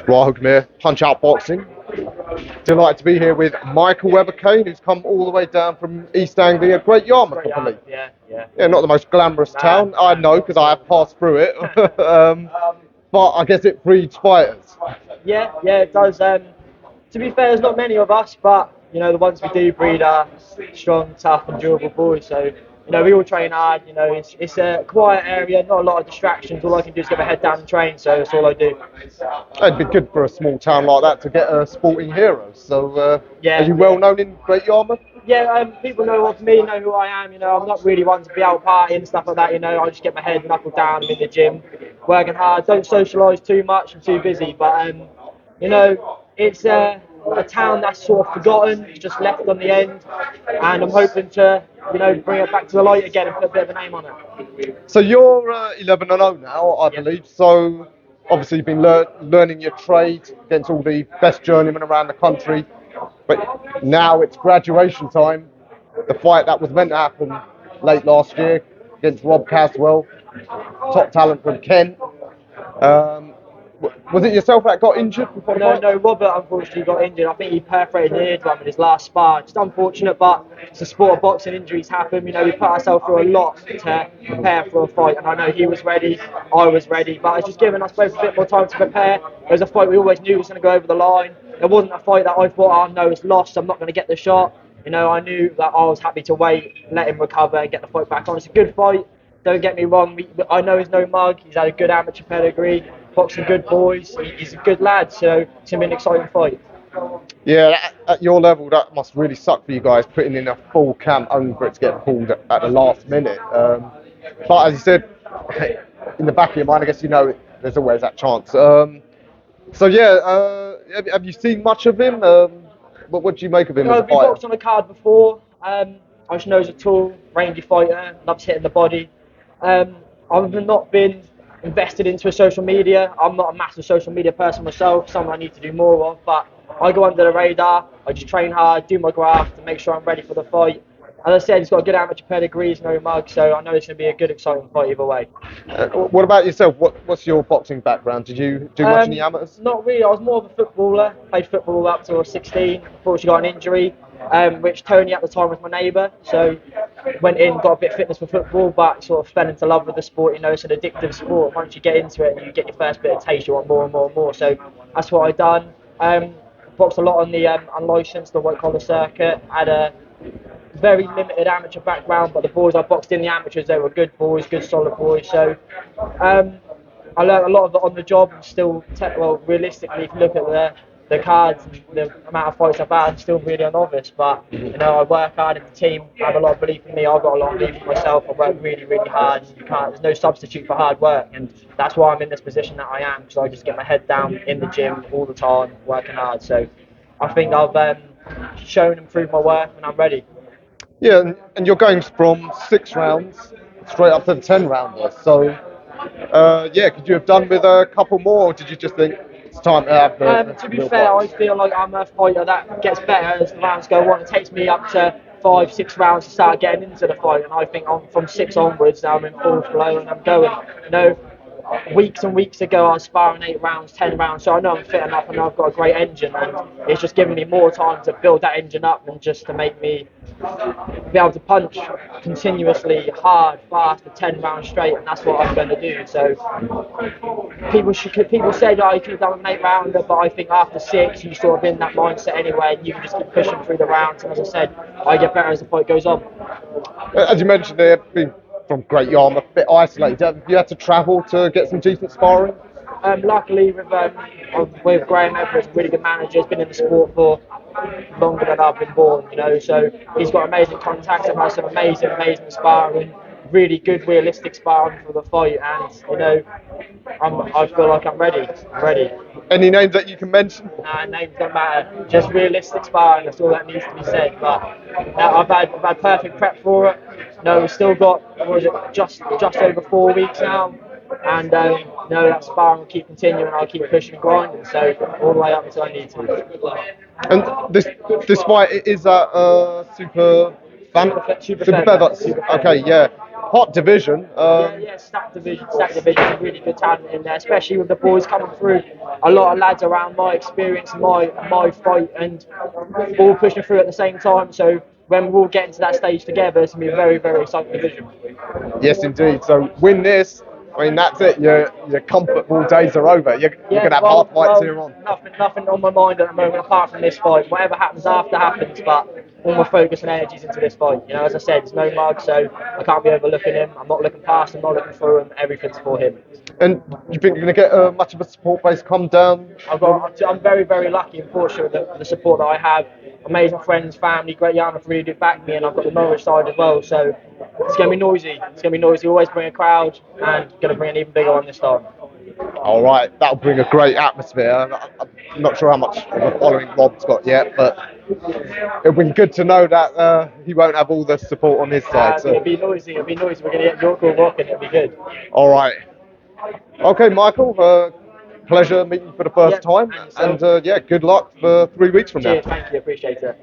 Welcome here, Punch Out Boxing. Delighted to be here with Michael Webber-Kane, who's come all the way down from East Anglia, Great Yarmouth, I believe. Yeah, not the most glamorous town, I know, because I have passed through it. But I guess it breeds fighters. Yeah, it does. To be fair, there's not many of us, but the ones we do breed are strong, tough, and durable boys. So we all train hard. It's a quiet area, not a lot of distractions. All I can do is get my head down and train. So that's all I do. It'd be good for a small town like that to get a sporting hero. So, Yeah, are you well known in Great Yarmouth? Yeah, people know of me, know who I am. I'm not really one to be out partying and stuff like that. I just get my head knuckled down. I'm in the gym, working hard. Don't socialise too much. I'm too busy. But it's a town that's sort of forgotten. It's just left on the end, and I'm hoping to bring it back to the light again and put a bit of a name on it. So you're 11-0 now, I believe. So obviously you've been learning your trade against all the best journeymen around the country. But now it's graduation time. The fight that was meant to happen late last year against Rob Caswell, top talent from Kent. Was it yourself that got injured before the fight? No, Robert unfortunately got injured. I think he perforated an eardrum in his last spar. Just unfortunate, but it's a sport of boxing, injuries happen. We put ourselves through a lot to prepare for a fight, and I know he was ready, I was ready, but it's just given us both a bit more time to prepare. It was a fight we always knew was going to go over the line. It wasn't a fight that I thought, oh no, it's lost, I'm not going to get the shot. I knew that I was happy to wait, let him recover, and get the fight back on. It's a good fight. Don't get me wrong, I know he's no mug. He's had a good amateur pedigree, boxing good boys. He's a good lad, so it's going to be an exciting fight. Yeah, at your level, that must really suck for you guys, putting in a full camp only for it to get pulled at the last minute. But as you said, in the back of your mind, I guess there's always that chance. So yeah, have you seen much of him? What do you make of him as a We fighter? boxed on a card before. I just know he's a tall, rangy fighter, loves hitting the body. I've not been invested into a social media. I'm not a massive social media person myself, something I need to do more of, but I go under the radar. I just train hard, do my graft to make sure I'm ready for the fight. As I said, he's got a good amateur pedigree, he's no mug, so I know it's going to be a good, exciting fight either way. What about yourself? What's your boxing background? Did you do much in the amateurs? Not really. I was more of a footballer. Played football up till I was 16. Unfortunately, got an injury, which Tony at the time was my neighbour. So went in, got a bit of fitness for football, but sort of fell into love with the sport. It's an addictive sport. Once you get into it and you get your first bit of taste, you want more and more and more. So that's what I done. Boxed a lot on the unlicensed, the white collar circuit. Had a very limited amateur background, but the boys I boxed in the amateurs, they were good boys, good solid boys. So I learned a lot of it on the job, and still, realistically, if you look at the cards and the amount of fights I've had, I'm still really a novice. But I work hard in the team. I have a lot of belief in me. I've got a lot of belief in myself. I work really, really hard. There's no substitute for hard work, and that's why I'm in this position that I am. Because I just get my head down in the gym all the time, working hard. So I think I've shown and proved my worth, and I'm ready. Yeah, and you're going from 6 rounds straight up to the 10 rounder. So, yeah, could you have done with a couple more, or did you just think it's time to have the To be real fair, I fight? feel like I'm a fighter that gets better as the rounds go on. It takes me up to 5, 6 rounds to start getting into the fight, and I think from 6 onwards, now I'm in full flow and I'm going. Weeks and weeks ago, I was sparring 8 rounds, 10 rounds, so I know I'm fit enough. I know I've got a great engine, and it's just giving me more time to build that engine up and just to make me be able to punch continuously, hard, fast for 10 rounds straight, and that's what I'm going to do. So people say that I could have done an 8 rounder, but I think after 6, you sort of in that mindset anyway, and you can just keep pushing through the rounds. And as I said, I get better as the fight goes on. As you mentioned, there, being from Great Yarmouth, a bit isolated. Have you had to travel to get some decent sparring? Luckily, with Graham Everett, a really good manager. He's been in the sport for longer than I've been born, so he's got amazing contacts. I've had some amazing sparring, really good, realistic sparring for the fight, and I feel like I'm ready. Any names that you can mention? Nah, names don't matter. Just realistic sparring. That's all that needs to be said. But I've had perfect prep for it. We've still got just over 4 weeks now, and that sparring will keep continuing. I'll keep pushing and grinding. So all the way up until I need to. And this fight is at super Super feather. feather. Okay, yeah. hot division. Yeah, stacked division. Stacked division. Some really good talent in there, especially with the boys coming through. A lot of lads around my experience, my fight, and all pushing through at the same time. So when we're all getting to that stage together, it's gonna be a very, very exciting division. Yes, indeed. So win this. I mean, that's it. Your comfortable days are over. You're going to have hard fights here on. Nothing on my mind at the moment apart from this fight. Whatever happens after happens, but all my focus and energies into this fight. You know, as I said, there's no mug, so I can't be overlooking him. I'm not looking past him, not looking through him. Everything's for him. And you think you're going to get much of a support base come down? I'm very, very lucky and fortunate with the support that I have. Amazing friends, family, great Yarmouth really do back me, and I've got the Norwich side as well. So it's going to be noisy. It's going to be noisy. Always bring a crowd, and going to bring an even bigger one this time. All right, that'll bring a great atmosphere. I'm not sure how much of a following Rob's got yet, but it'll be good to know that he won't have all the support on his side. So. It'll be noisy. It'll be noisy. We're going to get Yorkhall rocking. It'll be good. All right. Okay, Michael. Pleasure meeting you for the first time, and yeah, good luck for 3 weeks from now. Cheers, thank you, appreciate it.